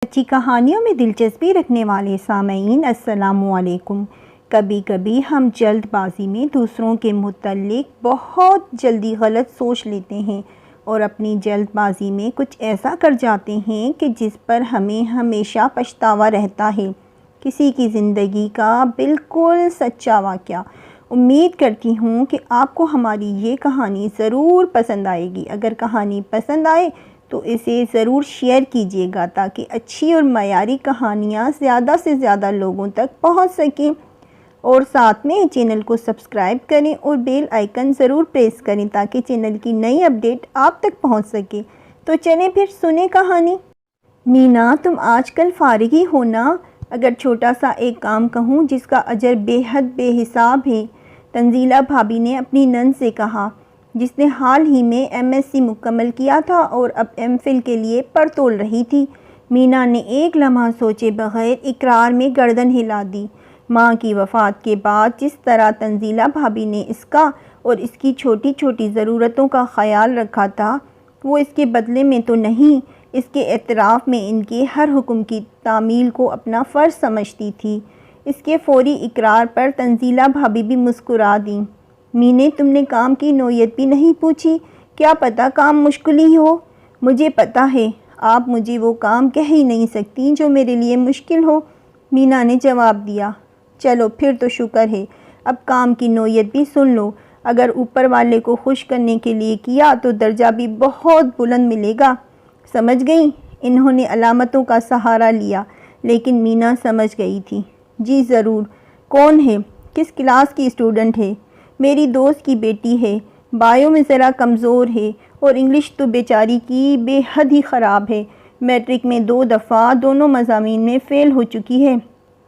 سچی کہانیوں میں دلچسپی رکھنے والے سامعین السلام علیکم۔ کبھی کبھی ہم جلد بازی میں دوسروں کے متعلق بہت جلدی غلط سوچ لیتے ہیں اور اپنی جلد بازی میں کچھ ایسا کر جاتے ہیں کہ جس پر ہمیں ہمیشہ پچھتاوا رہتا ہے۔ کسی کی زندگی کا بالکل سچا واقعہ۔ امید کرتی ہوں کہ آپ کو ہماری یہ کہانی ضرور پسند آئے گی۔ اگر کہانی پسند آئے تو اسے ضرور شیئر کیجیے گا تاکہ اچھی اور معیاری کہانیاں زیادہ سے زیادہ لوگوں تک پہنچ سکیں، اور ساتھ میں چینل کو سبسکرائب کریں اور بیل آئیکن ضرور پریس کریں تاکہ چینل کی نئی اپڈیٹ آپ تک پہنچ سکے۔ تو چلیں پھر سنیں کہانی۔ مینا، تم آج کل فارغ ہی ہو نا؟ اگر چھوٹا سا ایک کام کہوں جس کا اجر بے حد بے حساب ہے، تنزیلہ بھابی نے اپنی نند سے کہا، جس نے حال ہی میں MSc مکمل کیا تھا اور اب MPhil کے لیے پڑ تول رہی تھی۔ مینا نے ایک لمحہ سوچے بغیر اقرار میں گردن ہلا دی۔ ماں کی وفات کے بعد جس طرح تنزیلہ بھابی نے اس کا اور اس کی چھوٹی چھوٹی ضرورتوں کا خیال رکھا تھا، وہ اس کے بدلے میں تو نہیں، اس کے اعتراف میں ان کے ہر حکم کی تعمیل کو اپنا فرض سمجھتی تھی۔ اس کے فوری اقرار پر تنزیلہ بھابی بھی مسکرا دیں۔ مینے، تم نے کام کی نوعیت بھی نہیں پوچھی، کیا پتہ کام مشکل ہی ہو؟ مجھے پتہ ہے، آپ مجھے وہ کام کہہ ہی نہیں سکتی جو میرے لیے مشکل ہو، مینا نے جواب دیا۔ چلو پھر تو شکر ہے، اب کام کی نوعیت بھی سن لو۔ اگر اوپر والے کو خوش کرنے کے لیے کیا تو درجہ بھی بہت بلند ملے گا، سمجھ گئیں؟ انہوں نے علامتوں کا سہارا لیا، لیکن مینا سمجھ گئی تھی۔ جی ضرور، کون ہے؟ کس کلاس کی اسٹوڈنٹ ہے؟ میری دوست کی بیٹی ہے، بائیو میں ذرا کمزور ہے اور انگلش تو بیچاری کی بے حد ہی خراب ہے، میٹرک میں 2 دفعہ دونوں مضامین میں فیل ہو چکی ہے۔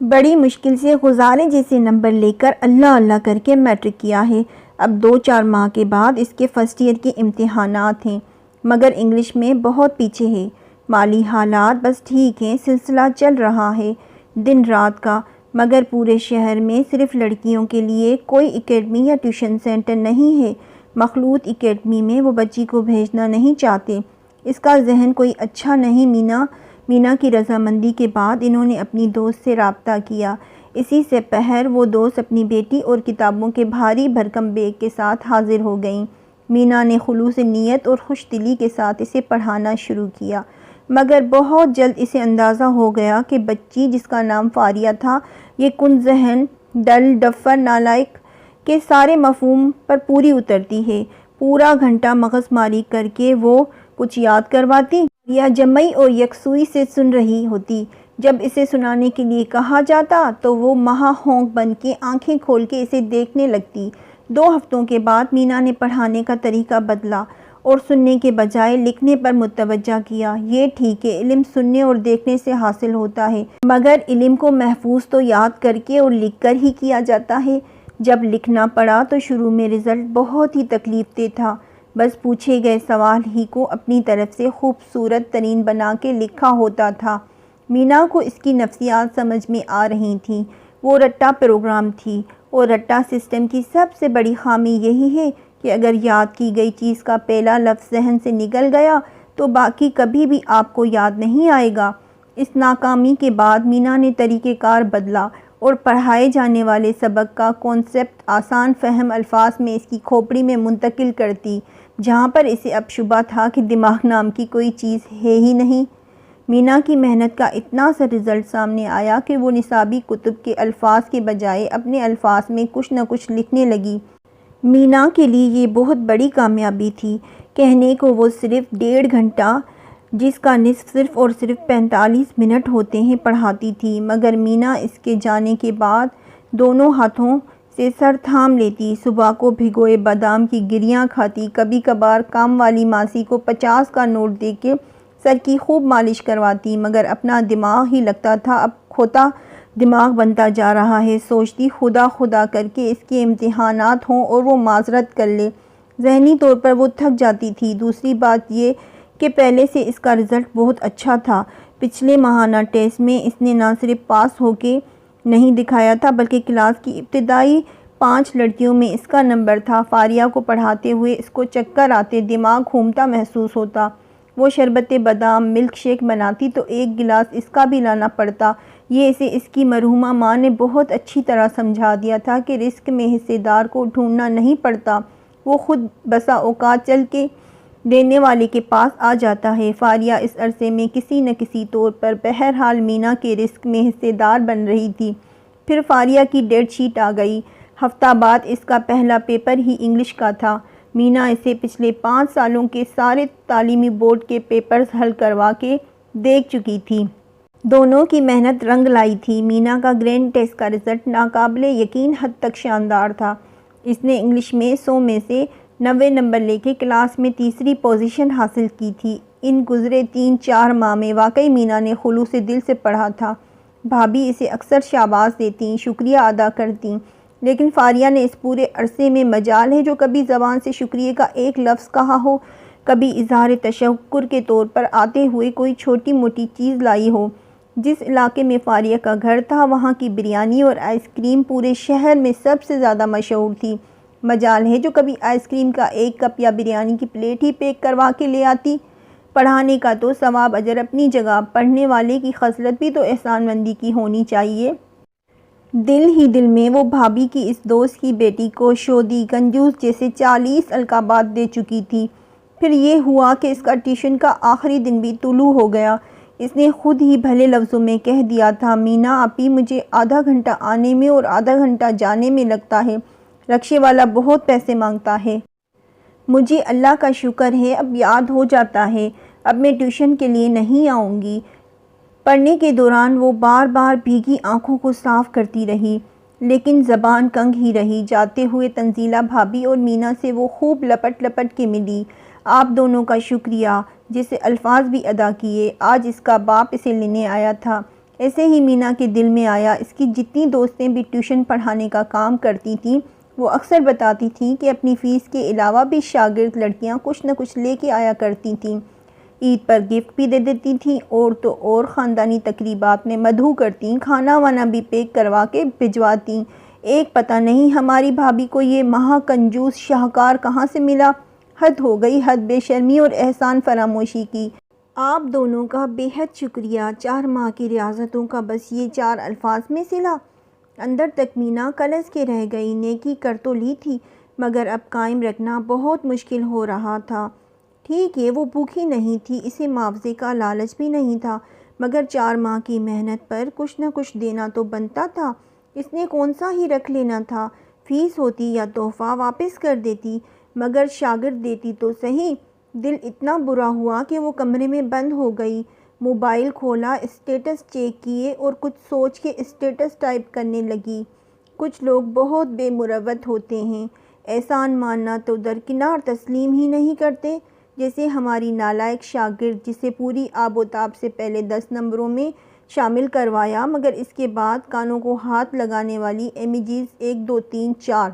بڑی مشکل سے غزالے جیسے نمبر لے کر اللہ اللہ کر کے میٹرک کیا ہے۔ اب 2-4 ماہ کے بعد اس کے فرسٹ ایئر کے امتحانات ہیں، مگر انگلش میں بہت پیچھے ہے۔ مالی حالات بس ٹھیک ہیں، سلسلہ چل رہا ہے دن رات کا، مگر پورے شہر میں صرف لڑکیوں کے لیے کوئی اکیڈمی یا ٹیوشن سینٹر نہیں ہے۔ مخلوط اکیڈمی میں وہ بچی کو بھیجنا نہیں چاہتے۔ اس کا ذہن کوئی اچھا نہیں مینا کی رضامندی کے بعد انہوں نے اپنی دوست سے رابطہ کیا۔ اسی سے پہر وہ دوست اپنی بیٹی اور کتابوں کے بھاری بھرکم بیگ کے ساتھ حاضر ہو گئیں۔ مینا نے خلوص نیت اور خوش دلی کے ساتھ اسے پڑھانا شروع کیا، مگر بہت جلد اسے اندازہ ہو گیا کہ بچی جس کا نام فاریہ تھا، یہ کن ذہن، ڈل، ڈفر، نالائق کے سارے مفہوم پر پوری اترتی ہے۔ پورا گھنٹہ مغز ماری کر کے وہ کچھ یاد کرواتی یا جمعی اور یکسوئی سے سن رہی ہوتی۔ جب اسے سنانے کے لیے کہا جاتا تو وہ مہا ہونک بن کے آنکھیں کھول کے اسے دیکھنے لگتی۔ 2 ہفتوں کے بعد مینا نے پڑھانے کا طریقہ بدلا اور سننے کے بجائے لکھنے پر متوجہ کیا۔ یہ ٹھیک ہے، علم سننے اور دیکھنے سے حاصل ہوتا ہے، مگر علم کو محفوظ تو یاد کر کے اور لکھ کر ہی کیا جاتا ہے۔ جب لکھنا پڑا تو شروع میں رزلٹ بہت ہی تکلیف دہ تھا، بس پوچھے گئے سوال ہی کو اپنی طرف سے خوبصورت ترین بنا کے لکھا ہوتا تھا۔ مینا کو اس کی نفسیات سمجھ میں آ رہی تھیں۔ وہ رٹا پروگرام تھی، اور رٹا سسٹم کی سب سے بڑی خامی یہی ہے کہ اگر یاد کی گئی چیز کا پہلا لفظ ذہن سے نکل گیا تو باقی کبھی بھی آپ کو یاد نہیں آئے گا۔ اس ناکامی کے بعد مینا نے طریقہ کار بدلا اور پڑھائے جانے والے سبق کا کانسیپٹ آسان فہم الفاظ میں اس کی کھوپڑی میں منتقل کرتی، جہاں پر اسے اب شبہ تھا کہ دماغ نام کی کوئی چیز ہے ہی نہیں۔ مینا کی محنت کا اتنا سا رزلٹ سامنے آیا کہ وہ نصابی کتب کے الفاظ کے بجائے اپنے الفاظ میں کچھ نہ کچھ لکھنے لگی۔ مینا کے لیے یہ بہت بڑی کامیابی تھی۔ کہنے کو وہ صرف 1.5 گھنٹہ، جس کا نصف صرف اور صرف 45 منٹ ہوتے ہیں، پڑھاتی تھی، مگر مینا اس کے جانے کے بعد دونوں ہاتھوں سے سر تھام لیتی، صبح کو بھگوئے بادام کی گریاں کھاتی، کبھی کبھار کام والی ماسی کو 50 کا نوٹ دے کے سر کی خوب مالش کرواتی، مگر اپنا دماغ ہی لگتا تھا اب کھوتا دماغ بنتا جا رہا ہے۔ سوچتی خدا خدا کر کے اس کے امتحانات ہوں اور وہ معذرت کر لے۔ ذہنی طور پر وہ تھک جاتی تھی۔ دوسری بات یہ کہ پہلے سے اس کا رزلٹ بہت اچھا تھا۔ پچھلے ماہانہ ٹیسٹ میں اس نے نہ صرف پاس ہو کے نہیں دکھایا تھا بلکہ کلاس کی ابتدائی 5 لڑکیوں میں اس کا نمبر تھا۔ فاریہ کو پڑھاتے ہوئے اس کو چکر آتے، دماغ گھومتا محسوس ہوتا۔ وہ شربت بادام ملک شیک بناتی تو ایک گلاس اس کا بھی لانا پڑتا۔ یہ اسے اس کی مرحومہ ماں نے بہت اچھی طرح سمجھا دیا تھا کہ رزق میں حصے دار کو ڈھونڈنا نہیں پڑتا، وہ خود بسا اوقات چل کے دینے والے کے پاس آ جاتا ہے۔ فاریہ اس عرصے میں کسی نہ کسی طور پر بہرحال مینا کے رزق میں حصے دار بن رہی تھی۔ پھر فاریہ کی ڈیٹ شیٹ آ گئی۔ ہفتہ بعد اس کا پہلا پیپر ہی انگلش کا تھا۔ مینا اسے پچھلے 5 سالوں کے سارے تعلیمی بورڈ کے پیپرز حل کروا کے دیکھ چکی تھی۔ دونوں کی محنت رنگ لائی تھی۔ مینا کا گرینڈ ٹیسٹ کا رزلٹ ناقابل یقین حد تک شاندار تھا۔ اس نے انگلش میں 100 میں سے 90 نمبر لے کے کلاس میں تیسری پوزیشن حاصل کی تھی۔ ان گزرے 3-4 ماہ میں واقعی مینا نے خلوص دل سے پڑھا تھا۔ بھابھی اسے اکثر شاباش دیتیں، شکریہ ادا کرتیں، لیکن فاریہ نے اس پورے عرصے میں مجال ہے جو کبھی زبان سے شکریہ کا ایک لفظ کہا ہو، کبھی اظہار تشکر کے طور پر آتے ہوئے کوئی چھوٹی موٹی چیز لائی ہو۔ جس علاقے میں فاریہ کا گھر تھا وہاں کی بریانی اور آئس کریم پورے شہر میں سب سے زیادہ مشہور تھی۔ مجال ہے جو کبھی آئس کریم کا ایک کپ یا بریانی کی پلیٹ ہی پیک کروا کے لے آتی۔ پڑھانے کا تو ثواب اجر اپنی جگہ، پڑھنے والے کی خصلت بھی تو احسان مندی کی ہونی چاہیے۔ دل ہی دل میں وہ بھابھی کی اس دوست کی بیٹی کو شودی، کنجوس جیسے 40 القابات دے چکی تھی۔ پھر یہ ہوا کہ اس کا ٹیوشن کا آخری دن بھی طلوع ہو گیا۔ اس نے خود ہی بھلے لفظوں میں کہہ دیا تھا، مینا آپی مجھے آدھا گھنٹہ آنے میں اور آدھا گھنٹہ جانے میں لگتا ہے، رکشے والا بہت پیسے مانگتا ہے۔ مجھے اللہ کا شکر ہے اب یاد ہو جاتا ہے، اب میں ٹیوشن کے لیے نہیں آؤں گی۔ پڑھنے کے دوران وہ بار بار بھیگی آنکھوں کو صاف کرتی رہی، لیکن زبان کنگ ہی رہی۔ جاتے ہوئے تنزیلہ بھابھی اور مینا سے وہ خوب لپٹ لپٹ کے ملی۔ آپ دونوں کا شکریہ جیسے الفاظ بھی ادا کیے۔ آج اس کا باپ اسے لینے آیا تھا۔ ایسے ہی مینا کے دل میں آیا، اس کی جتنی دوستیں بھی ٹیوشن پڑھانے کا کام کرتی تھیں وہ اکثر بتاتی تھیں کہ اپنی فیس کے علاوہ بھی شاگرد لڑکیاں کچھ نہ کچھ لے کے آیا کرتی تھیں۔ عید پر گفٹ بھی دے دیتی تھیں اور تو اور خاندانی تقریبات میں مدعو کرتیں، کھانا وانا بھی پیک کروا کے بھجواتیں۔ ایک پتہ نہیں ہماری بھابھی کو یہ مہا کنجوس شاہکار کہاں سے ملا۔ حد ہو گئی، حد بے شرمی اور احسان فراموشی کی۔ آپ دونوں کا بے حد شکریہ۔ 4 ماہ کی ریاضتوں کا بس یہ 4 الفاظ میں صلہ۔ اندر تک مینا کلس کے رہ گئی۔ نیکی کر تو لی تھی مگر اب قائم رکھنا بہت مشکل ہو رہا تھا۔ ٹھیک ہے وہ بھوکی نہیں تھی، اسے معاوضے کا لالچ بھی نہیں تھا، مگر 4 ماہ کی محنت پر کچھ نہ کچھ دینا تو بنتا تھا۔ اس نے کون سا ہی رکھ لینا تھا، فیس ہوتی یا تحفہ واپس کر دیتی، مگر شاگرد دیتی تو صحیح۔ دل اتنا برا ہوا کہ وہ کمرے میں بند ہو گئی، موبائل کھولا، اسٹیٹس چیک کیے اور کچھ سوچ کے اسٹیٹس ٹائپ کرنے لگی۔ کچھ لوگ بہت بے مروت ہوتے ہیں، احسان ماننا تو درکنار تسلیم ہی نہیں کرتے، جیسے ہماری نالائق شاگرد جسے پوری آب و تاب سے پہلے 10 نمبروں میں شامل کروایا مگر اس کے بعد کانوں کو ہاتھ لگانے والی ایمیجز 1 2 3 4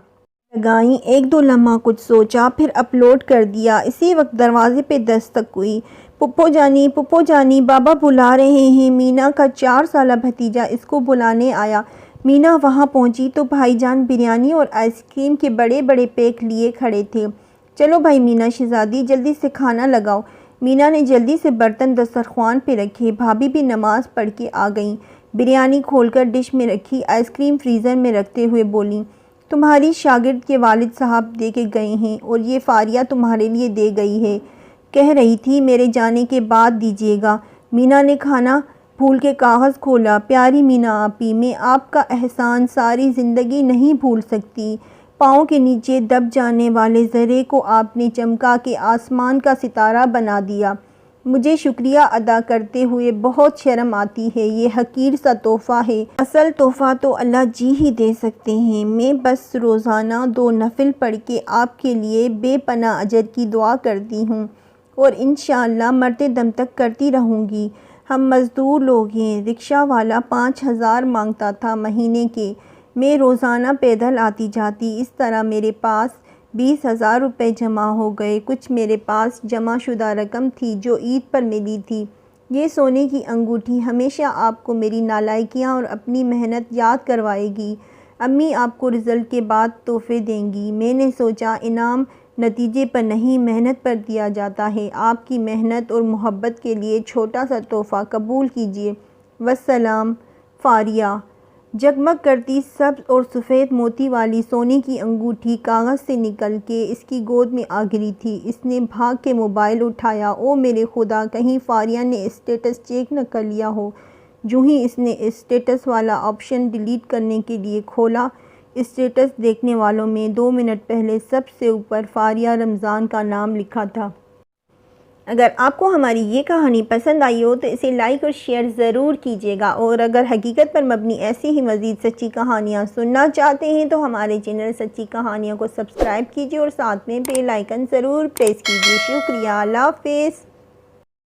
لگائیں، 1 2 لمحہ کچھ سوچا پھر اپلوڈ کر دیا۔ اسی وقت دروازے پہ دستک ہوئی۔ پپو جانی بابا بلا رہے ہیں۔ مینا کا 4 سالہ بھتیجا اس کو بلانے آیا۔ مینا وہاں پہنچی تو بھائی جان بریانی اور آئس کریم کے بڑے بڑے پیک لیے کھڑے تھے۔ چلو بھائی مینا شہزادی جلدی سے کھانا لگاؤ۔ مینا نے جلدی سے برتن دسترخوان پہ رکھے۔ بھابھی بھی نماز پڑھ کے آ گئیں۔ بریانی کھول کر ڈش میں رکھی، آئس کریم فریزر میں رکھتے ہوئے بولیں، تمہاری شاگرد کے والد صاحب دے کے گئے ہیں اور یہ فاریہ تمہارے لیے دے گئی ہے، کہہ رہی تھی میرے جانے کے بعد دیجیے گا۔ مینا نے کھانا بھول کے کاغذ کھولا۔ پیاری مینا آپی، میں آپ کا احسان ساری زندگی نہیں بھول سکتی۔ پاؤں کے نیچے دب جانے والے ذرے کو آپ نے چمکا کے آسمان کا ستارہ بنا دیا۔ مجھے شکریہ ادا کرتے ہوئے بہت شرم آتی ہے، یہ حقیر سا تحفہ ہے، اصل تحفہ تو اللہ جی ہی دے سکتے ہیں۔ میں بس روزانہ 2 نفل پڑھ کے آپ کے لیے بے پناہ اجر کی دعا کرتی ہوں اور انشاءاللہ مرتے دم تک کرتی رہوں گی۔ ہم مزدور لوگ ہیں، رکشہ والا 5000 مانگتا تھا مہینے کے، میں روزانہ پیدل آتی جاتی، اس طرح میرے پاس 20,000 روپے جمع ہو گئے۔ کچھ میرے پاس جمع شدہ رقم تھی جو عید پر ملی تھی۔ یہ سونے کی انگوٹھی ہمیشہ آپ کو میری نالائکیاں اور اپنی محنت یاد کروائے گی۔ امی آپ کو رزلٹ کے بعد تحفے دیں گی۔ میں نے سوچا انعام نتیجے پر نہیں محنت پر دیا جاتا ہے۔ آپ کی محنت اور محبت کے لیے چھوٹا سا تحفہ قبول کیجیے۔ والسلام۔ فاریہ۔ جگمگ کرتی سبز اور سفید موتی والی سونے کی انگوٹھی کاغذ سے نکل کے اس کی گود میں آ گری تھی۔ اس نے بھاگ کے موبائل اٹھایا۔ او میرے خدا، کہیں فاریہ نے اسٹیٹس چیک نہ کر لیا ہو۔ جو ہی اس نے اسٹیٹس والا آپشن ڈیلیٹ کرنے کے لیے کھولا، اسٹیٹس دیکھنے والوں میں 2 منٹ پہلے سب سے اوپر فاریہ رمضان کا نام لکھا تھا۔ اگر آپ کو ہماری یہ کہانی پسند آئی ہو تو اسے لائک اور شیئر ضرور کیجیے گا، اور اگر حقیقت پر مبنی ایسی ہی مزید سچی کہانیاں سننا چاہتے ہیں تو ہمارے چینل سچی کہانیاں کو سبسکرائب کیجیے اور ساتھ میں بیل آئیکن ضرور پریس کیجیے۔ شکریہ۔ اللہ حافظ۔